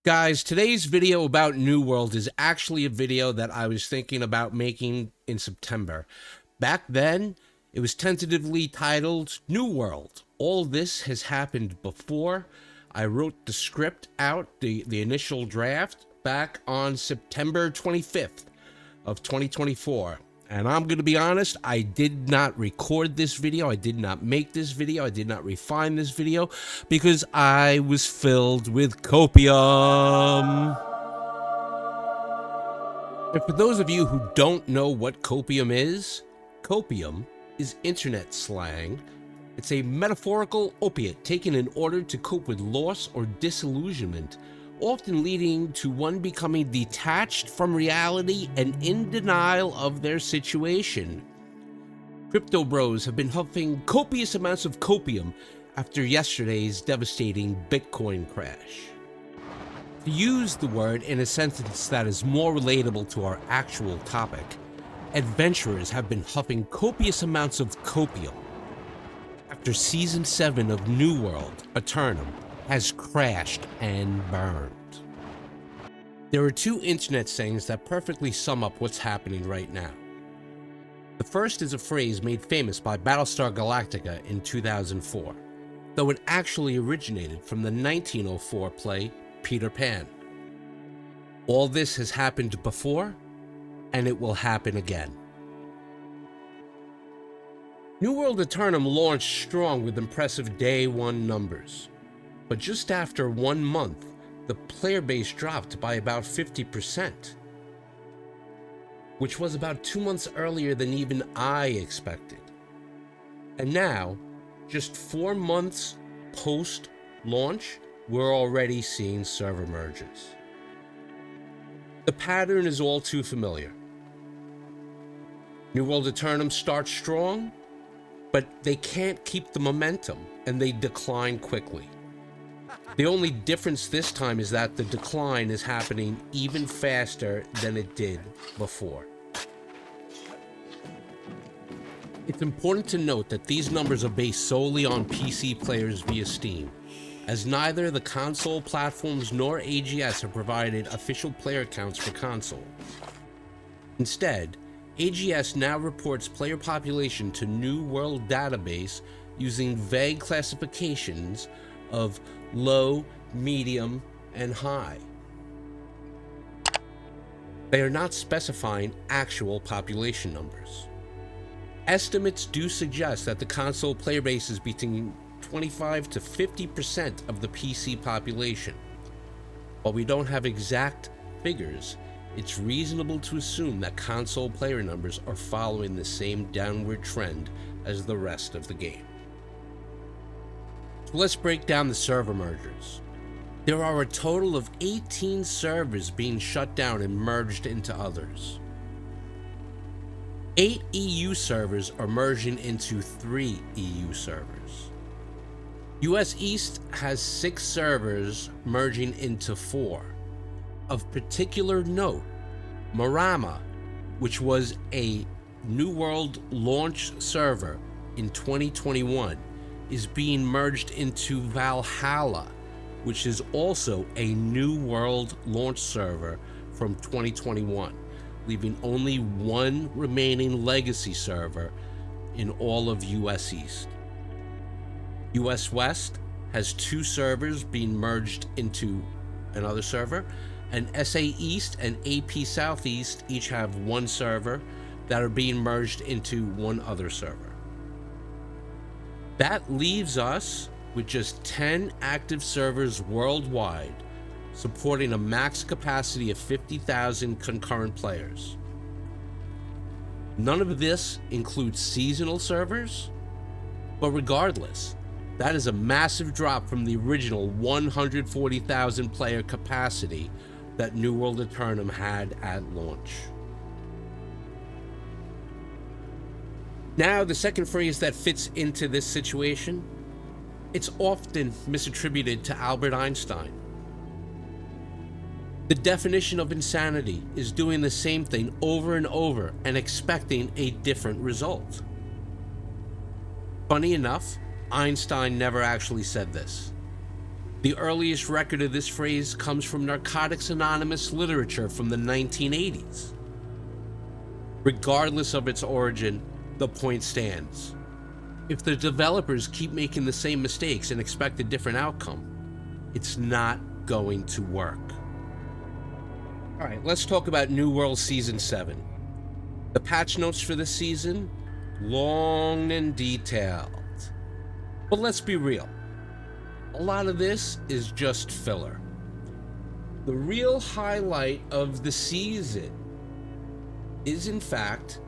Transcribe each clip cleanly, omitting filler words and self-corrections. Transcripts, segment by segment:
Guys, today's video about New World is actually a video that I was thinking about making in September. Back then, it was tentatively titled New World. All this has happened before. I wrote the script out, the initial draft, back on September 25th of 2024. And I'm going to be honest, I did not record this video, I did not make this video, I did not refine this video, because I was filled with copium. And for those of you who don't know what copium is internet slang. It's a metaphorical opiate taken in order to cope with loss or disillusionment, often leading to one becoming detached from reality and in denial of their situation. Crypto bros have been huffing copious amounts of copium after yesterday's devastating Bitcoin crash. To use the word in a sentence that is more relatable to our actual topic, adventurers have been huffing copious amounts of copium after Season 7 of New World Aeternum has crashed and burned. There are two internet sayings that perfectly sum up what's happening right now. The first is a phrase made famous by Battlestar Galactica in 2004, though it actually originated from the 1904 play Peter Pan. All this has happened before, and it will happen again. New World Aeternum launched strong with impressive day one numbers. But just after 1 month, the player base dropped by about 50%, which was about 2 months earlier than even I expected. And now, just 4 months post-launch, we're already seeing server merges. The pattern is all too familiar. New World Aeternum starts strong, but they can't keep the momentum, and they decline quickly. The only difference this time is that the decline is happening even faster than it did before. It's important to note that these numbers are based solely on PC players via Steam, as neither the console platforms nor AGS have provided official player counts for console. Instead, AGS now reports player population to New World database using vague classifications of low, medium, and high. They are not specifying actual population numbers. Estimates do suggest that the console player base is between 25 to 50% of the PC population. While we don't have exact figures, it's reasonable to assume that console player numbers are following the same downward trend as the rest of the game. So let's break down the server mergers. There are a total of 18 servers being shut down and merged into others. 8 EU servers are merging into 3 EU servers. US East has 6 servers merging into 4. Of particular note, Marama, which was a New World launch server in 2021, is being merged into Valhalla, which is also a New World launch server from 2021, leaving only one remaining legacy server in all of US East. US West has 2 servers being merged into another server, and SA East and AP Southeast each have 1 server that are being merged into one other server. That leaves us with just 10 active servers worldwide, supporting a max capacity of 50,000 concurrent players. None of this includes seasonal servers, but regardless, that is a massive drop from the original 140,000 player capacity that New World Aeternum had at launch. Now, the second phrase that fits into this situation, it's often misattributed to Albert Einstein. The definition of insanity is doing the same thing over and over and expecting a different result. Funny enough, Einstein never actually said this. The earliest record of this phrase comes from Narcotics Anonymous literature from the 1980s. Regardless of its origin, the point stands. If the developers keep making the same mistakes and expect a different outcome, it's not going to work. All right, let's talk about New World Season 7. The patch notes for this season, long and detailed. But let's be real. A lot of this is just filler. The real highlight of the season is, in fact,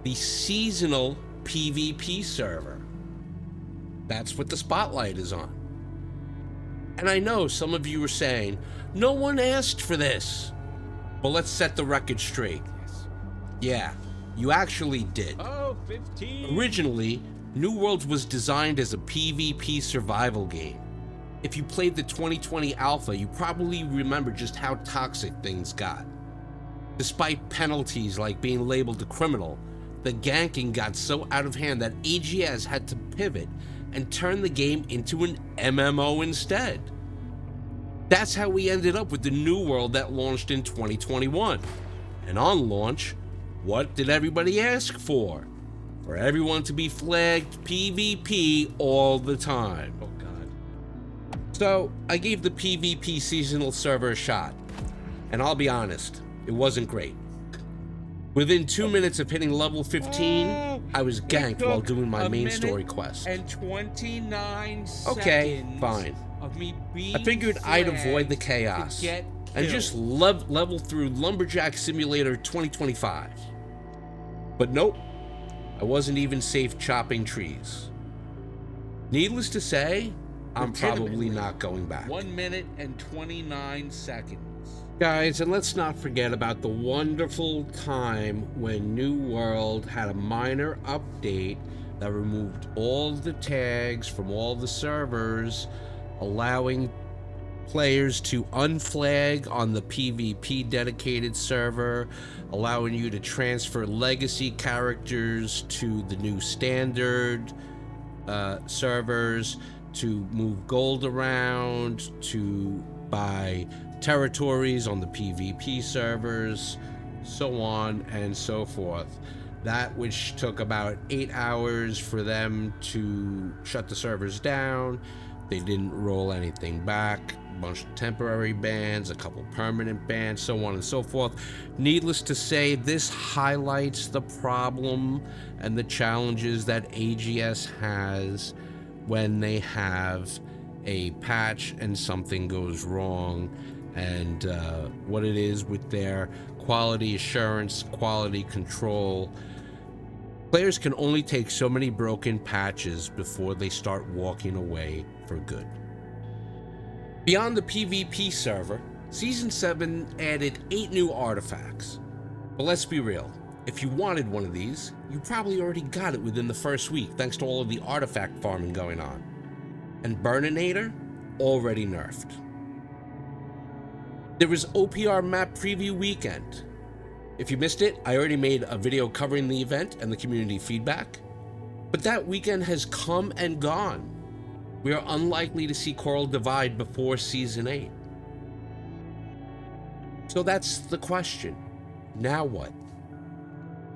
the seasonal PvP server. That's what the spotlight is on. And I know some of you are saying, no one asked for this. Well, let's set the record straight. Yeah, you actually did. Oh, 15. Originally, New Worlds was designed as a PvP survival game. If you played the 2020 alpha, you probably remember just how toxic things got. Despite penalties like being labeled a criminal, the ganking got so out of hand that AGS had to pivot and turn the game into an MMO instead. That's how we ended up with the New World that launched in 2021. And on launch, what did everybody ask for? For everyone to be flagged PvP all the time. Oh God. So I gave the PvP seasonal server a shot, and I'll be honest, it wasn't great. Within 2 minutes of hitting level 15, I was ganked while doing my main story quest. And 29 Okay, seconds fine. of me being I figured I'd avoid the chaos and just level through Lumberjack Simulator 2025. But nope, I wasn't even safe chopping trees. Needless to say, I'm probably not going back. 1 minute and 29 seconds. Guys, and let's not forget about the wonderful time when New World had a minor update that removed all the tags from all the servers, allowing players to unflag on the PvP dedicated server, allowing you to transfer legacy characters to the new standard servers, to move gold around, to buy territories on the PvP servers, so on and so forth. That which took about 8 hours for them to shut the servers down. They didn't roll anything back. A bunch of temporary bans, a couple permanent bans, so on and so forth. Needless to say, this highlights the problem and the challenges that AGS has when they have a patch and something goes wrong, and what it is with their quality assurance, quality control. Players can only take so many broken patches before they start walking away for good. Beyond the PvP server, Season 7 added 8 new artifacts. But let's be real, if you wanted one of these, you probably already got it within the first week thanks to all of the artifact farming going on. And Burninator, already nerfed. There was OPR map preview weekend. If you missed it, I already made a video covering the event and the community feedback. But that weekend has come and gone. We are unlikely to see Coral Divide before Season 8. So that's the question. Now what?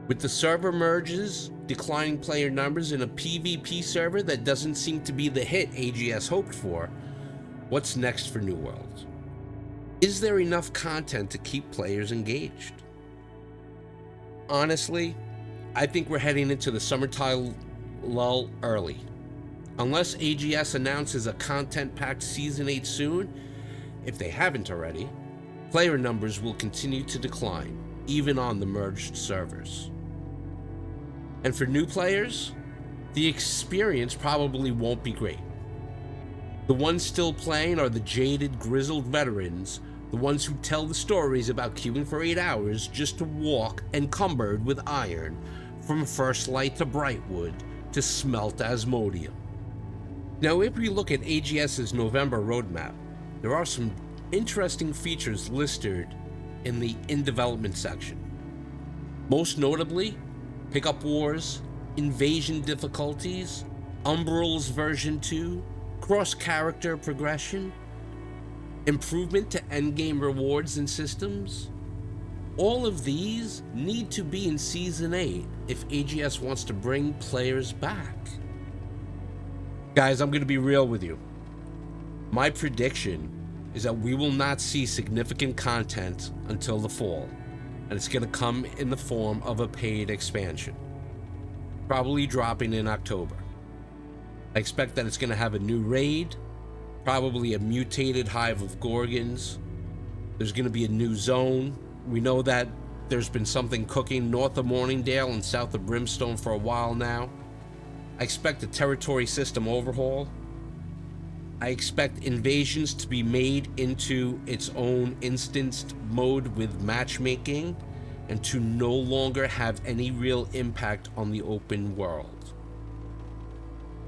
With the server merges, declining player numbers, in a PvP server that doesn't seem to be the hit AGS hoped for, what's next for New World? Is there enough content to keep players engaged? Honestly, I think we're heading into the summertime lull early. Unless AGS announces a content-packed Season 8 soon, if they haven't already, player numbers will continue to decline, even on the merged servers. And for new players, the experience probably won't be great. The ones still playing are the jaded, grizzled veterans, the ones who tell the stories about queuing for 8 hours just to walk encumbered with iron from First Light to Brightwood to smelt Asmodium. Now, if we look at AGS's November roadmap, there are some interesting features listed in the in development section. Most notably, pickup wars, invasion difficulties, Umbrals version 2, cross-character progression, improvement to endgame rewards and systems. All of these need to be in Season 8 if AGS wants to bring players back. Guys, I'm going to be real with you. My prediction is that we will not see significant content until the fall, and it's going to come in the form of a paid expansion, probably dropping in October. I expect that it's going to have a new raid, probably a mutated hive of Gorgons. There's going to be a new zone. We know that there's been something cooking north of Morningdale and south of Brimstone for a while now. I expect a territory system overhaul. I expect invasions to be made into its own instanced mode with matchmaking and to no longer have any real impact on the open world.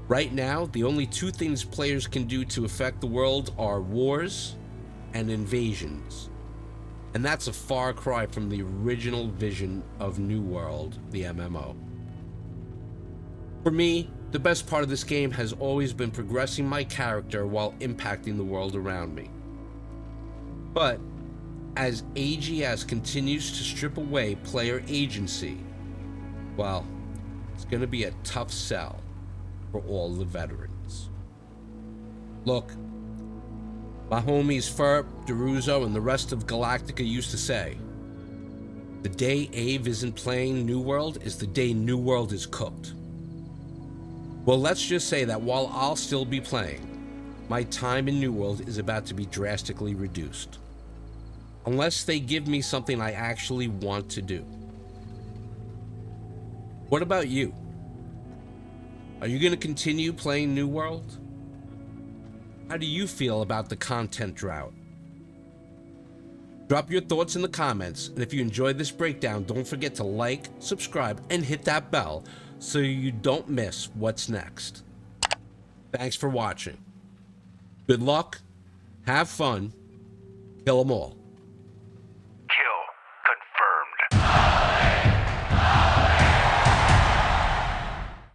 Right now, the only two things players can do to affect the world are wars and invasions. And that's a far cry from the original vision of New World, the MMO. For me, the best part of this game has always been progressing my character while impacting the world around me. But as AGS continues to strip away player agency, well, it's going to be a tough sell for all the veterans. Look, my homies Ferp, Deruzo, and the rest of Galactica used to say, the day Ave isn't playing New World is the day New World is cooked. Well, let's just say that while I'll still be playing, my time in New World is about to be drastically reduced. Unless they give me something I actually want to do. What about you? Are you going to continue playing New World? How do you feel about the content drought? Drop your thoughts in the comments, and if you enjoyed this breakdown, don't forget to like, subscribe, and hit that bell so you don't miss what's next. Thanks for watching. Good luck, have fun, kill 'em all.